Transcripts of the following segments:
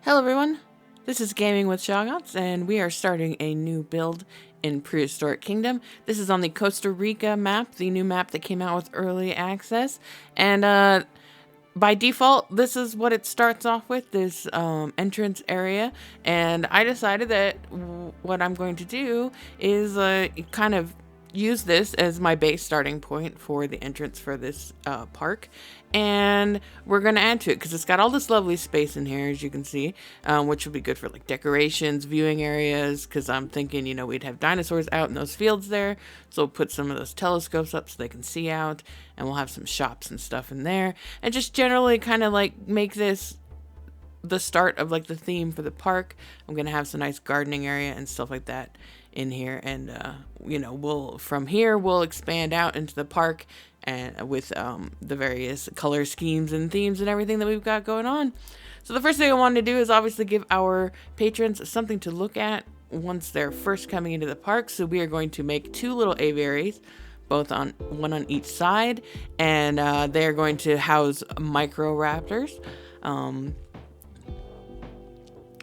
Hello everyone, this is GamingWithShoggoths, and we are starting a new build in Prehistoric Kingdom. This is on the Costa Rica map, the new map that came out with early access, and by default, this is what it starts off with, this entrance area, and I decided that what I'm going to do is kind of use this as my base starting point for the entrance for this park, and we're going to add to it because it's got all this lovely space in here, as you can see, which will be good for like decorations, viewing areas, because I'm thinking, you know, we'd have dinosaurs out in those fields there, so we'll put some of those telescopes up so they can see out, and we'll have some shops and stuff in there, and just generally kind of like make this the start of like the theme for the park. I'm gonna have some nice gardening area and stuff like that in here, and you know, we'll expand out into the park and with the various color schemes and themes and everything that we've got going on. So the first thing I wanted to do is obviously give our patrons something to look at once they're first coming into the park. So we are going to make two little aviaries, one on each side, and they are going to house Microraptors.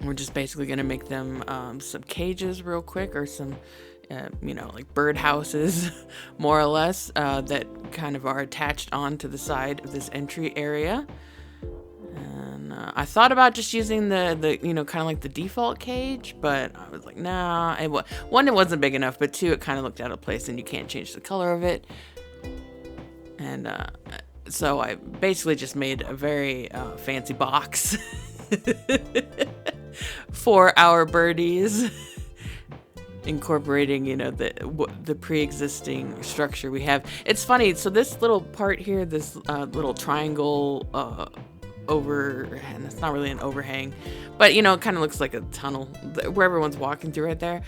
We're just basically going to make them some cages real quick, or some, you know, like bird houses, more or less, that kind of are attached onto the side of this entry area. And I thought about just using the you know, kind of like the default cage, but I was like, nah. One, it wasn't big enough, but two, it kind of looked out of place, and you can't change the color of it. And so I basically just made a very fancy box for our birdies, incorporating, you know, the pre-existing structure we have. It's funny, so this little part here, this little triangle and it's not really an overhang, but you know, it kind of looks like a tunnel where everyone's walking through right there.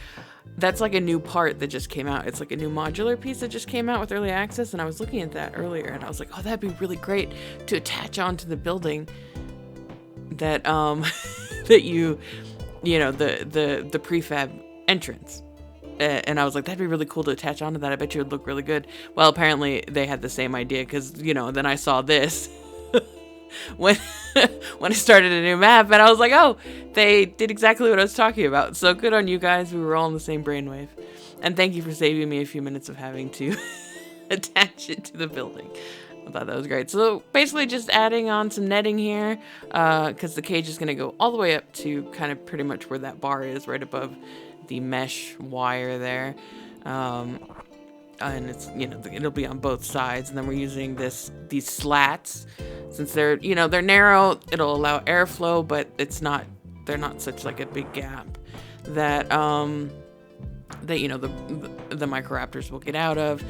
That's like a new part that just came out. It's like a new modular piece that just came out with early access, and I was looking at that earlier, and I was like, oh, that'd be really great to attach onto the building that that you know, the prefab entrance. And I was like, that'd be really cool to attach onto that. I bet you it would look really good. Well, apparently they had the same idea, because, you know, then I saw this when I started a new map, and I was like, oh, they did exactly what I was talking about. So good on you guys. We were all in the same brainwave. And thank you for saving me a few minutes of having to attach it to the building. I thought that was great. So basically just adding on some netting here, because the cage is going to go all the way up to kind of pretty much where that bar is, right above the mesh wire there. And it's, you know, it'll be on both sides, and then we're using these slats, since they're, you know, they're narrow, it'll allow airflow, but they're not such like a big gap that that, you know, the Microraptors will get out of.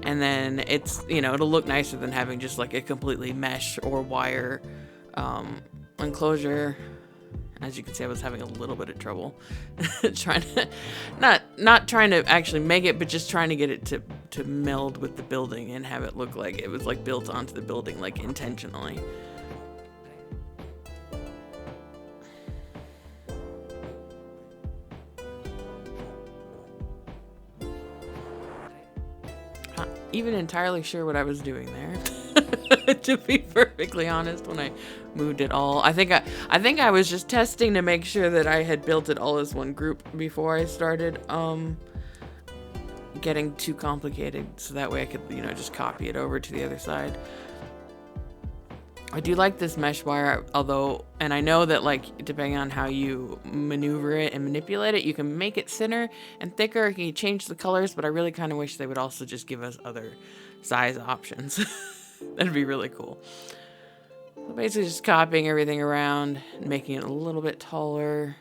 And then it's, you know, it'll look nicer than having just like a completely mesh or wire enclosure. As you can see, I was having a little bit of trouble trying to, not trying to actually make it, but just trying to get it to meld with the building and have it look like it was like built onto the building, like intentionally. Not even entirely sure what I was doing there. To be perfectly honest, when I moved it all, I think I was just testing to make sure that I had built it all as one group before I started getting too complicated, so that way I could, you know, just copy it over to the other side. I do like this mesh wire, although, and I know that, like, depending on how you maneuver it and manipulate it, you can make it thinner and thicker, you can change the colors, but I really kind of wish they would also just give us other size options. That'd be really cool. So basically just copying everything around and making it a little bit taller.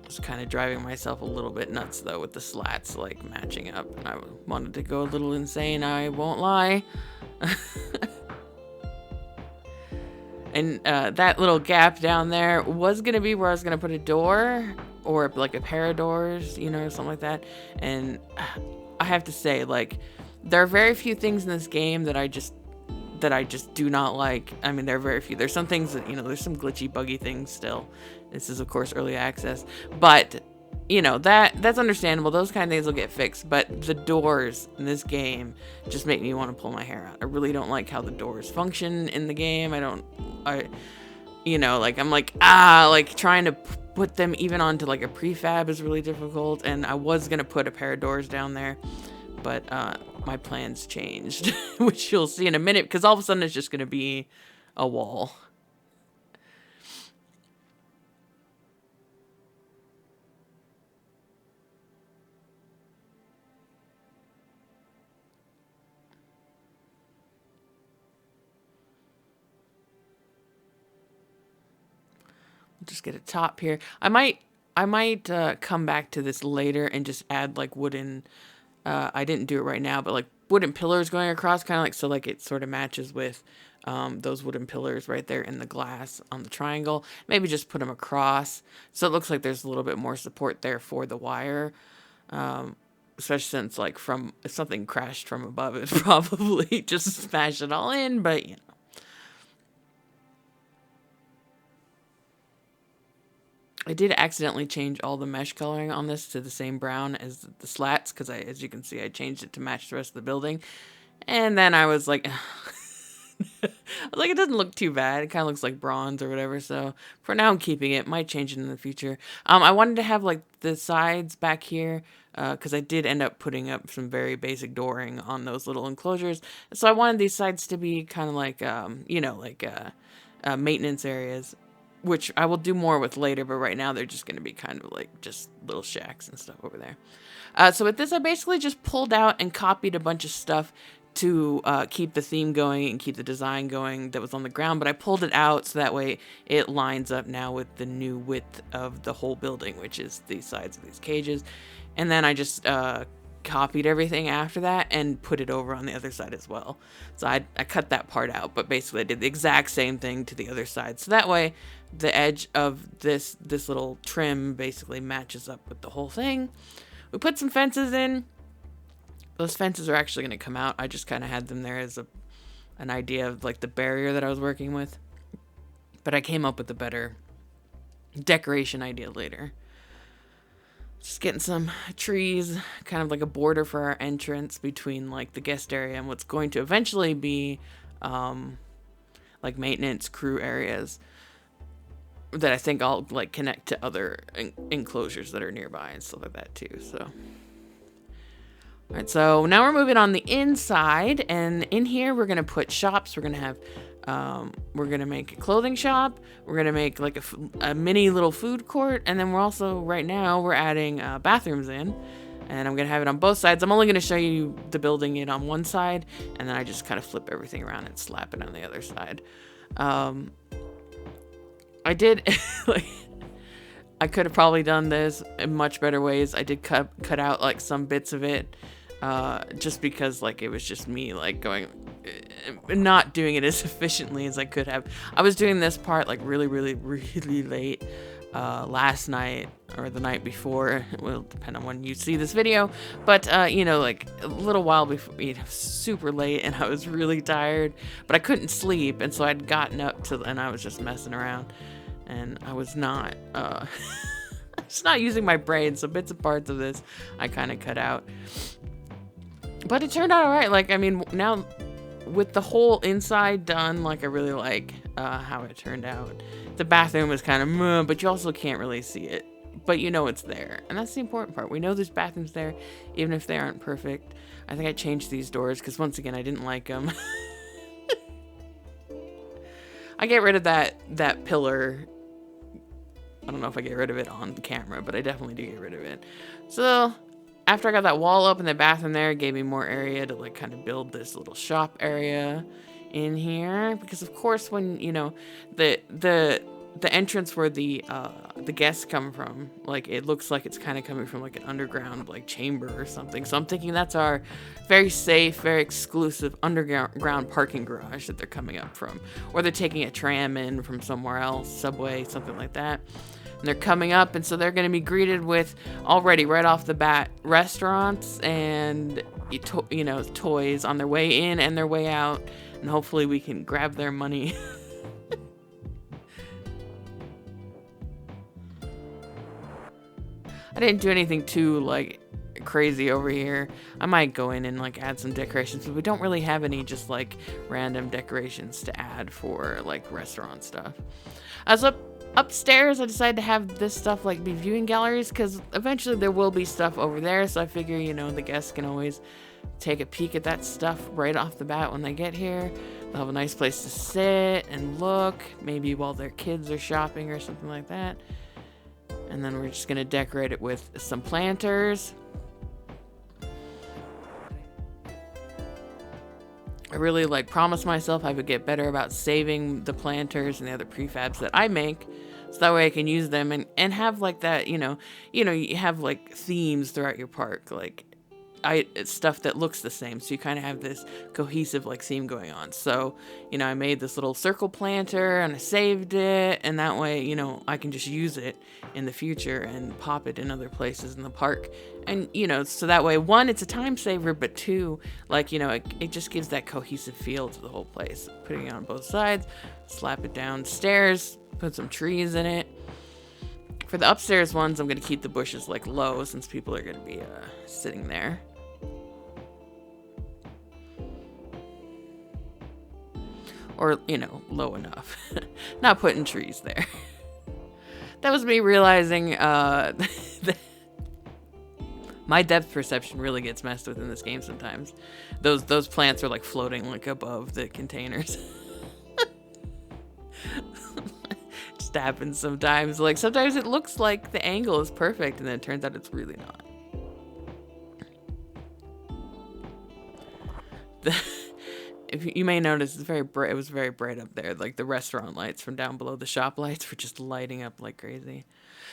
Just kind of driving myself a little bit nuts, though, with the slats, like, matching up. And I wanted to go a little insane, I won't lie. And that little gap down there was going to be where I was going to put a door, or like a pair of doors, you know, something like that. And I have to say, like, there are very few things in this game that I just do not like. I mean, there are very few. There's some things that, you know, there's some glitchy, buggy things still. This is, of course, early access. But, you know, that's understandable. Those kind of things will get fixed. But the doors in this game just make me want to pull my hair out. I really don't like how the doors function in the game. you know, like I'm like, like trying to put them even onto like a prefab is really difficult. And I was gonna put a pair of doors down there, but my plans changed, which you'll see in a minute, because all of a sudden it's just gonna be a wall. Just get a top here. I might come back to this later and just add like wooden, I didn't do it right now, but like wooden pillars going across, kind of like, so like it sort of matches with those wooden pillars right there in the glass on the triangle. Maybe just put them across so it looks like there's a little bit more support there for the wire, especially since like if something crashed from above, it's probably just smash it all in, but you know. I did accidentally change all the mesh coloring on this to the same brown as the slats, because as you can see, I changed it to match the rest of the building. And then I was like, it doesn't look too bad. It kind of looks like bronze or whatever. So for now, I'm keeping it. Might change it in the future. I wanted to have like the sides back here, because I did end up putting up some very basic dooring on those little enclosures. So I wanted these sides to be kind of like, you know, like maintenance areas, which I will do more with later, but right now they're just going to be kind of like just little shacks and stuff over there. So with this, I basically just pulled out and copied a bunch of stuff to keep the theme going and keep the design going that was on the ground, but I pulled it out so that way it lines up now with the new width of the whole building, which is the sides of these cages. And then I just copied everything after that and put it over on the other side as well. So I cut that part out, but basically I did the exact same thing to the other side. So that way the edge of this little trim basically matches up with the whole thing. We put some fences in. Those fences are actually going to come out. I just kind of had them there as an idea of like the barrier that I was working with. But I came up with a better decoration idea later. Just getting some trees, kind of like a border for our entrance between like the guest area and what's going to eventually be like maintenance crew areas that I think I'll like connect to other enclosures that are nearby and stuff like that too. So, all right, so now we're moving on the inside, and in here we're gonna put shops. We're gonna have we're gonna make a clothing shop. We're gonna make like a mini little food court, and then we're also right now we're adding bathrooms in, and I'm gonna have it on both sides. I'm only gonna show you the building it on one side, and then I just kind of flip everything around and slap it on the other side. I did like I could have probably done this in much better ways. I did cut out like some bits of it, just because like it was just me like going, not doing it as efficiently as I could have. I was doing this part like really late last night or the night before. It will depend on when you see this video, but you know, like a little while before, you know, super late, and I was really tired, but I couldn't sleep, and so I'd gotten up and I was just messing around, and I was not just not using my brain, so bits and parts of this I kind of cut out. But it turned out alright. Like, I mean, now with the whole inside done, like, I really like how it turned out. The bathroom is kind of but you also can't really see it. But you know it's there. And that's the important part. We know there's bathrooms there, even if they aren't perfect. I think I changed these doors because, once again, I didn't like them. I get rid of that pillar. I don't know if I get rid of it on camera, but I definitely do get rid of it. So after I got that wall up in the bathroom there, it gave me more area to like kind of build this little shop area in here. Because of course, when you know the entrance where the guests come from, like it looks like it's kind of coming from like an underground like chamber or something. So I'm thinking that's our very safe, very exclusive underground parking garage that they're coming up from, or they're taking a tram in from somewhere else, subway, something like that. And they're coming up, and so they're going to be greeted with, already right off the bat, restaurants and you know, toys on their way in and their way out, and hopefully we can grab their money. I didn't do anything too like crazy over here. I might go in and like add some decorations, but we don't really have any just like random decorations to add for like restaurant stuff. As upstairs, I decided to have this stuff like be viewing galleries because eventually there will be stuff over there. So I figure, you know, the guests can always take a peek at that stuff right off the bat when they get here. They'll have a nice place to sit and look, maybe while their kids are shopping or something like that. And then we're just gonna decorate it with some planters. I really like promised myself I would get better about saving the planters and the other prefabs that I make, so that way I can use them and have like that, you have like themes throughout your park, like it's stuff that looks the same, so you kind of have this cohesive like theme going on. So, you know, I made this little circle planter and I saved it, and that way, you know, I can just use it in the future and pop it in other places in the park. And, you know, so that way, one, it's a time saver, but two, like, you know, it just gives that cohesive feel to the whole place. Putting it on both sides, slap it downstairs, put some trees in it. For the upstairs ones, I'm going to keep the bushes like low since people are going to be sitting there. Or, you know, low enough. Not putting trees there. That was me realizing that my depth perception really gets messed with in this game sometimes. Those plants are like floating like above the containers. Just happens sometimes. Like sometimes it looks like the angle is perfect and then it turns out it's really not. If you may notice, it's very bright. It was very bright up there. Like the restaurant lights from down below, the shop lights were just lighting up like crazy.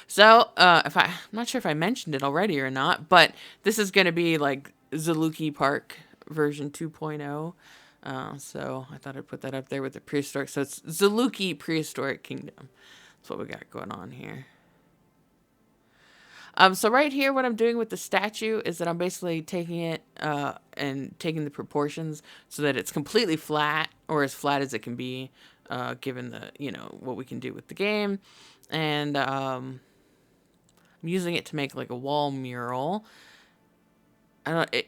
So, I'm not sure if I mentioned it already or not, but this is going to be like Zaluki Park version 2.0. So I thought I'd put that up there with the prehistoric. So it's Zaluki Prehistoric Kingdom. That's what we got going on here. So right here, what I'm doing with the statue is that I'm basically taking it and taking the proportions so that it's completely flat, or as flat as it can be, given the, you know, what we can do with the game. And I'm using it to make like a wall mural.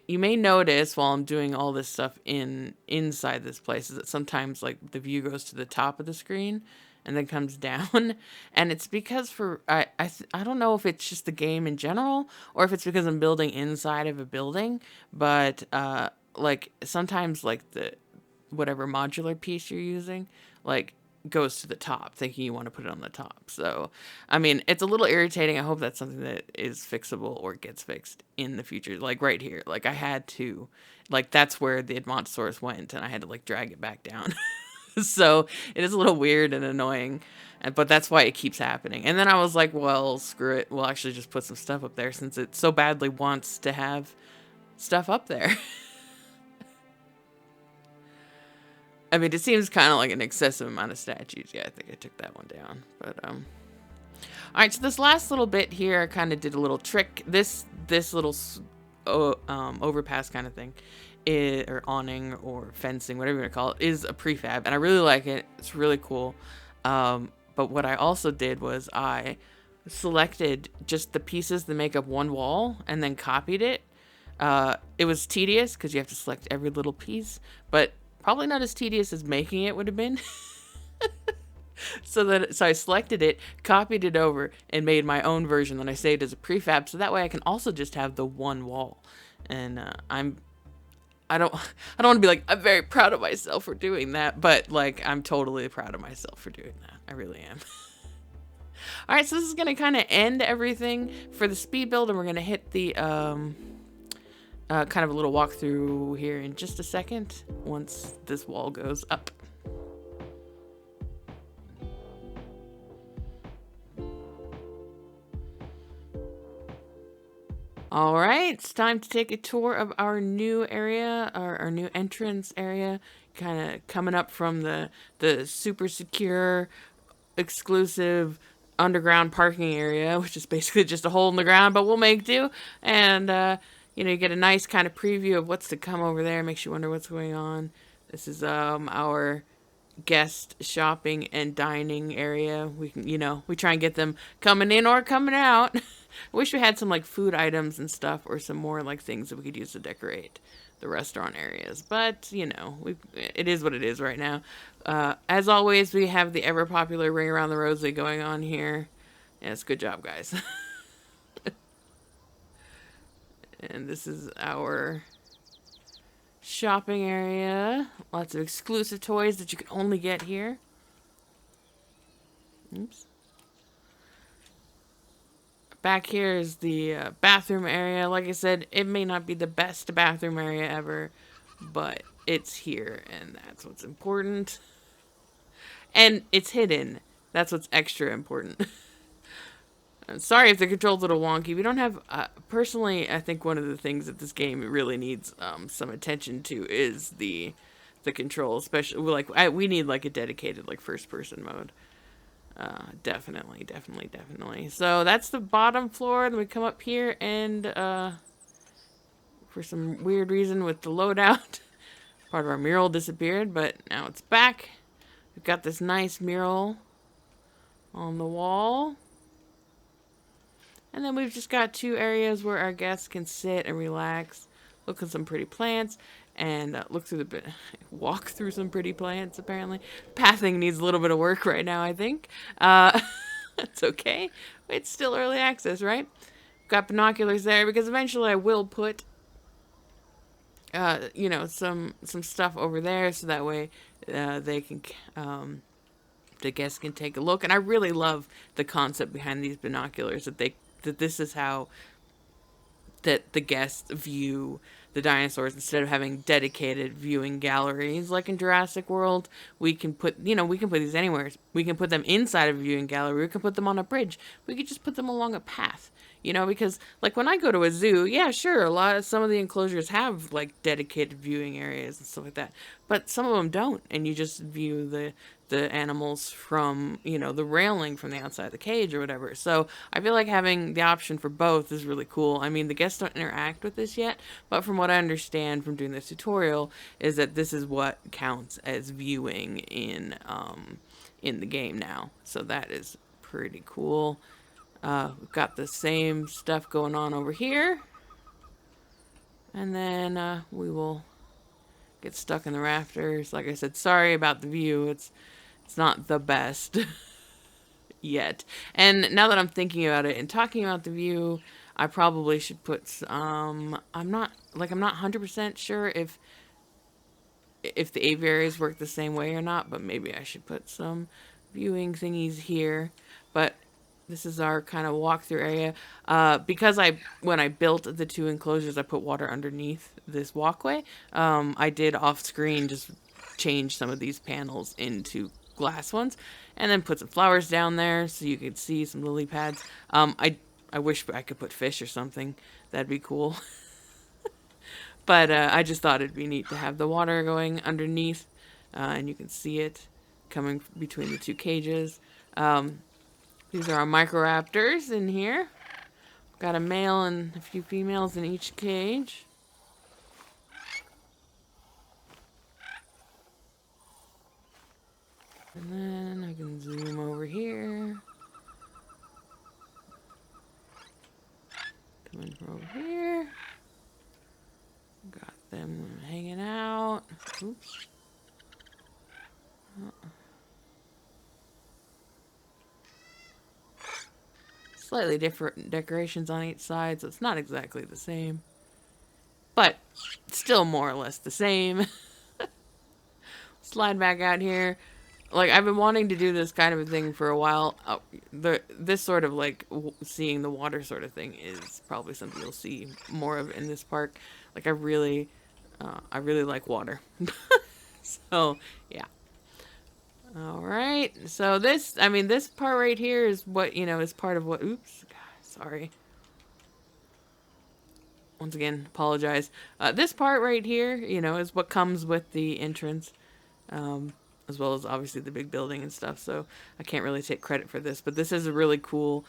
You may notice while I'm doing all this stuff inside this place is that sometimes like the view goes to the top of the screen and then comes down, and it's because I don't know if it's just the game in general or if it's because I'm building inside of a building, but like sometimes like the whatever modular piece you're using like goes to the top thinking you want to put it on the top. So I mean, it's a little irritating. I hope that's something that is fixable or gets fixed in the future. Like right here, like I had to, like that's where the Admontosaurus went and I had to like drag it back down. So it is a little weird and annoying, but that's why it keeps happening. And then I was like, well, screw it. We'll actually just put some stuff up there since it so badly wants to have stuff up there. I mean, it seems kind of like an excessive amount of statues. Yeah, I think I took that one down. But, all right, so this last little bit here, I kind of did a little trick. This little overpass kind of thing, or awning or fencing, whatever you want to call it, is a prefab, and I really like it. It's really cool. But what I also did was I selected just the pieces that make up one wall and then copied it. It was tedious because you have to select every little piece, but probably not as tedious as making it would have been. So I selected it, copied it over, and made my own version that I saved as a prefab. So that way I can also just have the one wall. And I don't want to be like, I'm very proud of myself for doing that, but like I'm totally proud of myself for doing that. I really am. All right, so this is going to kind of end everything for the speed build, and we're going to hit the kind of a little walkthrough here in just a second once this wall goes up. All right, it's time to take a tour of our new area, our new entrance area, kind of coming up from the super secure, exclusive underground parking area, which is basically just a hole in the ground, but we'll make do. And, you know, you get a nice kind of preview of what's to come over there, makes you wonder what's going on. This is our guest shopping and dining area. We can, you know, we try and get them coming in or coming out. I wish we had some like food items and stuff, or some more like things that we could use to decorate the restaurant areas. But you know, it is what it is right now. As always, we have the ever popular Ring Around the Rosy going on here. Yes, good job, guys. And this is our shopping area. Lots of exclusive toys that you can only get here. Oops. Back here is the bathroom area. Like I said, it may not be the best bathroom area ever, but it's here, and that's what's important. And it's hidden. That's what's extra important. Sorry if the control's a little wonky. We don't have... personally, I think one of the things that this game really needs some attention to is the control. Especially, we need like a dedicated like first-person mode. Definitely. So that's the bottom floor. Then we come up here and for some weird reason with the loadout, part of our mural disappeared, but now it's back. We've got this nice mural on the wall. And then we've just got two areas where our guests can sit and relax, look at some pretty plants, and walk through some pretty plants, apparently. Pathing needs a little bit of work right now, I think. It's okay. It's still early access, right? Got binoculars there because eventually I will put, you know, some stuff over there so that way they can, the guests can take a look. And I really love the concept behind these binoculars, that this is how that the guests view the dinosaurs. Instead of having dedicated viewing galleries like in Jurassic World, we can put these anywhere. We can put them inside of a viewing gallery. We can put them on a bridge. We could just put them along a path. You know, because like when I go to a zoo, yeah, sure, some of the enclosures have like dedicated viewing areas and stuff like that, but some of them don't, and you just view the animals from, you know, the railing from the outside of the cage or whatever. So I feel like having the option for both is really cool. I mean, the guests don't interact with this yet, but from what I understand from doing this tutorial is that this is what counts as viewing in the game now. So that is pretty cool. We've got the same stuff going on over here. And then we will get stuck in the rafters. Like I said, sorry about the view. It's not the best yet. And now that I'm thinking about it and talking about the view, I probably should put I'm not 100% sure if the aviaries work the same way or not, but maybe I should put some viewing thingies here. But this is our kind of walkthrough area. Because when I built the two enclosures, I put water underneath this walkway. I did off screen just change some of these panels into glass ones, and then put some flowers down there so you could see some lily pads. I wish I could put fish or something. That'd be cool. But I just thought it'd be neat to have the water going underneath, and you can see it coming between the two cages. These are our Microraptors in here. Got a male and a few females in each cage. And then I can zoom over here. Coming from over here. Got them hanging out. Oops. Slightly different decorations on each side, so it's not exactly the same. But still more or less the same. Slide back out here. Like, I've been wanting to do this kind of a thing for a while. This sort of, like, seeing the water sort of thing is probably something you'll see more of in this park. Like, I really like water. So, yeah. Alright, so this part right here is what, you know, is part of what, oops, God, sorry. Once again, apologize. This part right here, you know, is what comes with the entrance, as well as obviously the big building and stuff, so I can't really take credit for this, but this is a really cool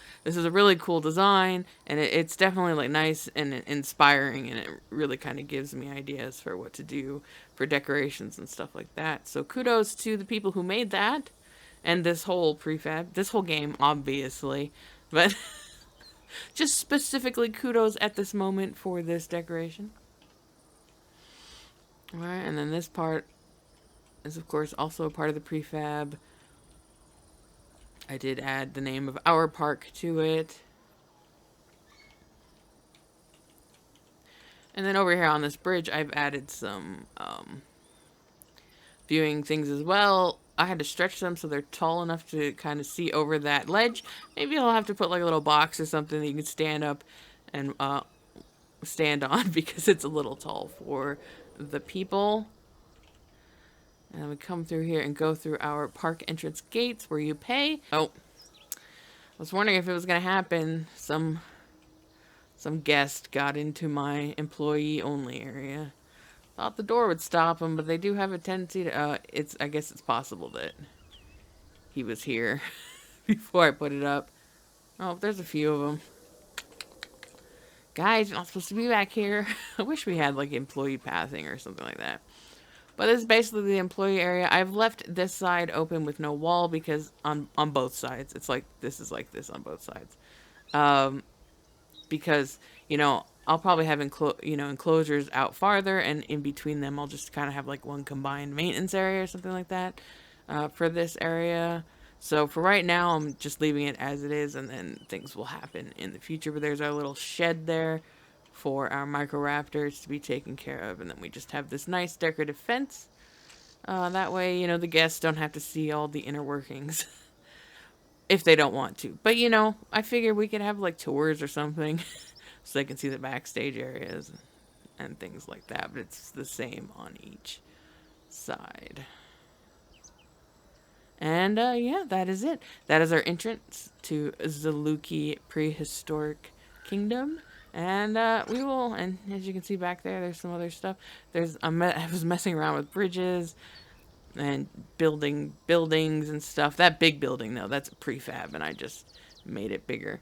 design, and it's definitely, like, nice and inspiring, and it really kind of gives me ideas for what to do for decorations and stuff like that. So kudos to the people who made that, and this whole game, obviously, but Just specifically kudos at this moment for this decoration. Alright, and then this part is of course also a part of the prefab. I did add the name of our park to it. And then over here on this bridge, I've added some viewing things as well. I had to stretch them so they're tall enough to kind of see over that ledge. Maybe I'll have to put like a little box or something that you can stand up and stand on because it's a little tall for the people. And then we come through here and go through our park entrance gates where you pay. Oh, I was wondering if it was going to happen. Some guest got into my employee only area. Thought the door would stop him, but they do have a tendency to, I guess it's possible that he was here before I put it up. Oh, there's a few of them. Guys, you're not supposed to be back here. I wish we had, like, employee pathing or something like that. But this is basically the employee area. I've left this side open with no wall because on both sides. It's like, this is like this on both sides. Because, you know, I'll probably have enclosures out farther, and in between them I'll just kind of have like one combined maintenance area or something like that for this area. So for right now, I'm just leaving it as it is, and then things will happen in the future. But there's our little shed there for our Microraptors to be taken care of, and then we just have this nice decorative fence. That way, you know, the guests don't have to see all the inner workings. If they don't want to. But, you know, I figure we could have, like, tours or something so they can see the backstage areas and things like that. But it's the same on each side. And, yeah, that is it. That is our entrance to Zaluki Prehistoric Kingdom. And, we will, and as you can see back there, there's some other stuff. I was messing around with bridges and building buildings and stuff. That big building, though, that's a prefab, and I just made it bigger.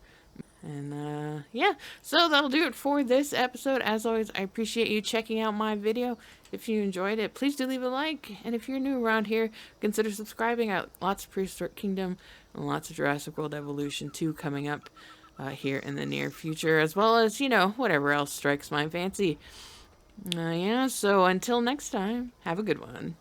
And, yeah, so that'll do it for this episode. As always, I appreciate you checking out my video. If you enjoyed it, please do leave a like. And if you're new around here, consider subscribing. I got lots of Prehistoric Kingdom and lots of Jurassic World Evolution 2 coming up here in the near future, as well as, you know, whatever else strikes my fancy. Yeah, so until next time, have a good one.